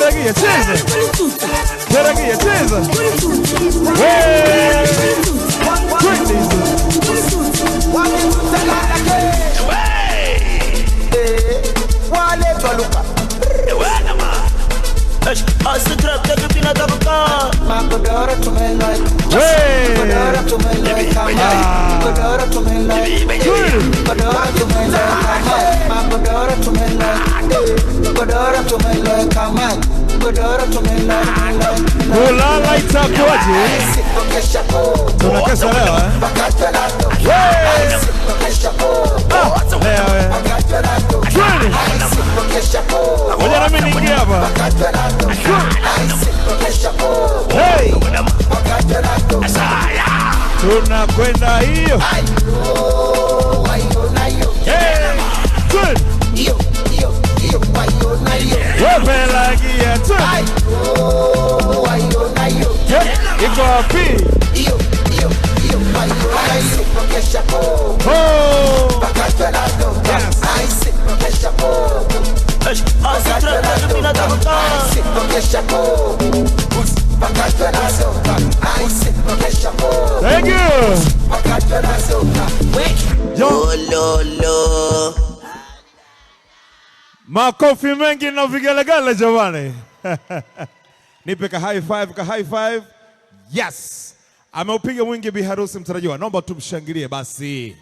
Teragia, cheza. Teragia, cheza. Kulala itakuwaje? Tunakesha leo Ngoja na mimi niingie hapa. Hey! Tunakwenda hiyo. Hey! Good! Wapelagia tu. Iko wapi? Thank you. Makofi mengi na vigelegele jamani. Nipe ka high five. Yes. Ameupiga mwingi bi harusi mtarajiwa. Naomba tumshangilie basi.